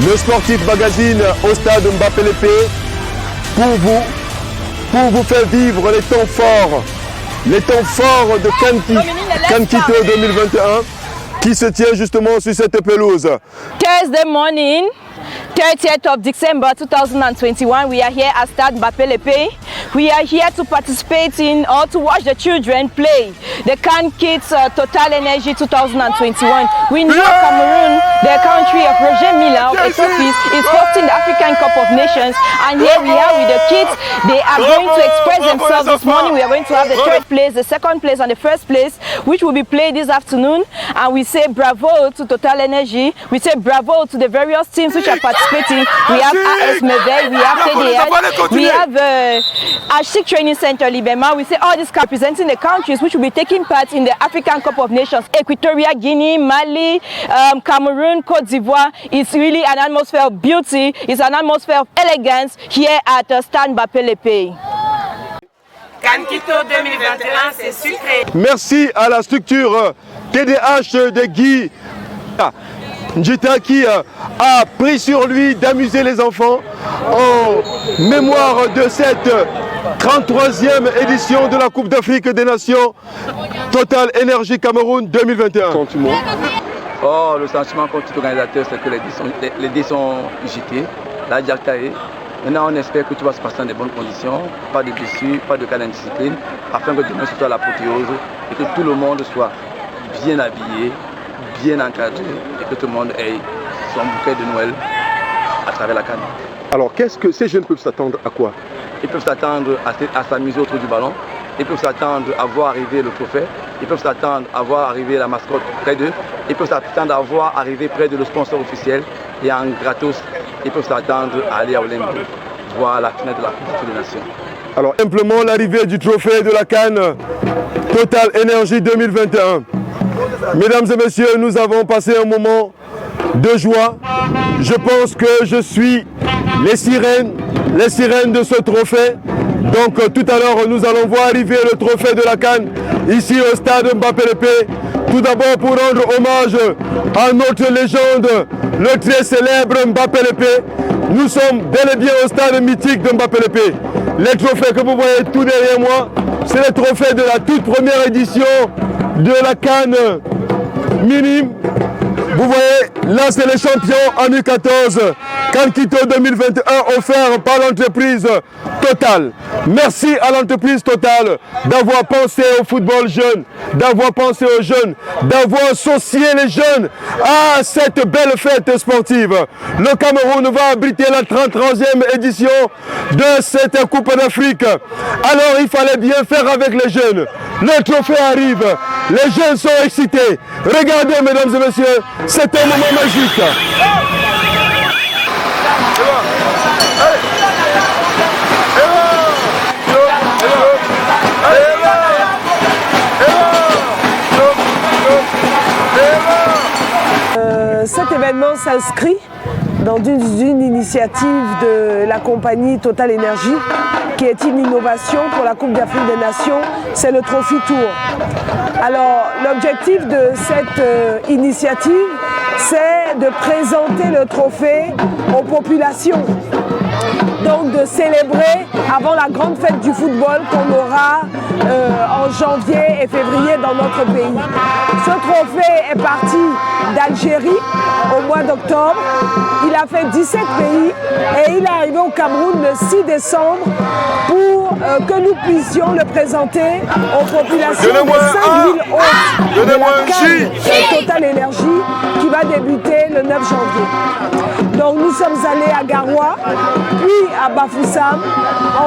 Le Sportif Magazine au stade Mbappé Lépée pour vous faire vivre les temps forts de CAN Quito 2021 qui se tient justement sur cette pelouse. Thursday morning, 30th of December 2021, we are here at Stade Mbappé Lépée. We are here to participate in or to watch the children play the CAN Kids Total Energy 2021. We know Cameroon, the country of Roger Milla of Ethiopia, is hosting the African Cup of Nations, and here we are with the kids. They are going to express themselves this morning. We are going to have the third place, the second place, and the first place, which will be played this afternoon. And we say bravo to Total Energy. We say bravo to the various teams which are participating. We have AS Merveille, we have TDH, we have Ashik Training Center Libema. We say all these representing the countries which will be taking part in the African Cup of Nations. Equatorial Guinea, Mali, Cameroon, Cote d'Ivoire. It's really an atmosphere of beauty. It's an atmosphere of elegance here at Stade Mbappé Lépée. CAN Quito 2021, c'est sucré. Merci à la structure TDH de Guy Njita qui a pris sur lui d'amuser les enfants en mémoire de cette 33e édition de la Coupe d'Afrique des Nations Total Energy Cameroun 2021. Oh, le sentiment comme tout organisateur, c'est que les dés sont jetés, la Djakta est. Maintenant, on espère que tout va se passer dans de bonnes conditions, pas de blessures, pas de cas d'indiscipline, afin que demain ce soit l'apothéose et que tout le monde soit bien habillé, bien encadré et que tout le monde ait son bouquet de Noël à travers la CAN. Alors, qu'est-ce que ces jeunes peuvent s'attendre à quoi? Ils peuvent s'attendre à s'amuser autour du ballon, ils peuvent s'attendre à voir arriver le trophée, ils peuvent s'attendre à voir arriver la mascotte près d'eux, ils peuvent s'attendre à voir arriver près de le sponsor officiel et en gratos, ils peuvent s'attendre à aller à Olympique, voir la finale de la Coupe des Nations. Alors, simplement l'arrivée du trophée de la CAN Total Energy 2021. Mesdames et messieurs, nous avons passé un moment de joie. Je pense que je suis les sirènes de ce trophée. Donc tout à l'heure, nous allons voir arriver le trophée de la CAN ici au stade Mbappé Lépée. Tout d'abord pour rendre hommage à notre légende, le très célèbre Mbappé Lépée. Nous sommes bel et bien au stade mythique de Mbappé Lépée. Les trophées que vous voyez tout derrière moi, c'est les trophées de la toute première édition de la CAN minime. Vous voyez, là c'est les champions en U14, CAN Quito 2021 offert par l'entreprise Total. Merci à l'entreprise Total d'avoir pensé au football jeune, d'avoir pensé aux jeunes, d'avoir associé les jeunes à cette belle fête sportive. Le Cameroun va abriter la 33e édition de cette Coupe d'Afrique. Alors il fallait bien faire avec les jeunes. Le trophée arrive, les jeunes sont excités. Regardez mesdames et messieurs, c'est un moment magique. Cet événement s'inscrit dans une initiative de la compagnie Total Energy qui est une innovation pour la Coupe d'Afrique des Nations, c'est le Trophy Tour. Alors l'objectif de cette initiative, c'est de présenter le trophée aux populations. Donc de célébrer avant la grande fête du football qu'on aura en janvier et février dans notre pays. Ce trophée est parti d'Algérie au mois d'octobre. Il a fait 17 pays et il est arrivé au Cameroun le 6 décembre pour que nous puissions le présenter aux populations de 5000 hôtes de la CAN Total Energy qui va débuter le 9 janvier. Donc nous sommes allés à Garoua, puis à Bafoussam.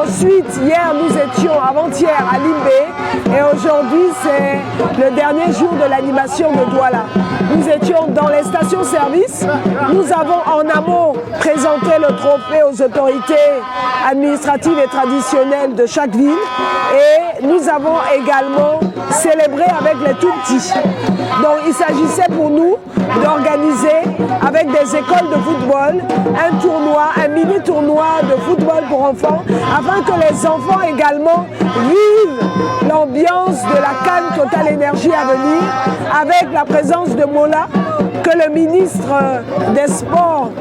Ensuite, hier, nous étions avant-hier à Limbé. Et aujourd'hui, c'est le dernier jour de l'animation de Douala. Nous étions dans les stations-service. Nous avons en amont présenté le trophée aux autorités administratives et traditionnelles de chaque ville. Et nous avons également célébré avec les tout-petits. Donc il s'agissait pour nous d'organiser avec des écoles de football un tournoi, un mini-tournoi de football pour enfants, afin que les enfants également vivent l'ambiance de la CAN Total Energy à venir, avec la présence de Mola, que le ministre des Sports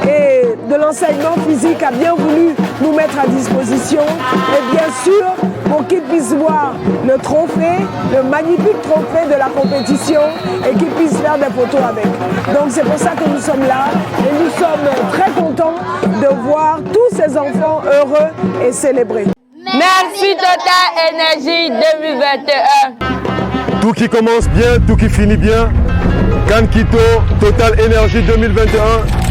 et de l'enseignement physique a bien voulu nous mettre à disposition. Et bien sûr, pour qu'ils puissent voir le trophée, le magnifique trophée de la compétition et qu'ils puissent faire des photos avec. Donc c'est pour ça que nous sommes là et nous sommes très contents de voir tous ces enfants heureux et célébrés. Merci Total Énergie 2021. Tout qui commence bien, tout qui finit bien. CAN Quito, Total Énergie 2021.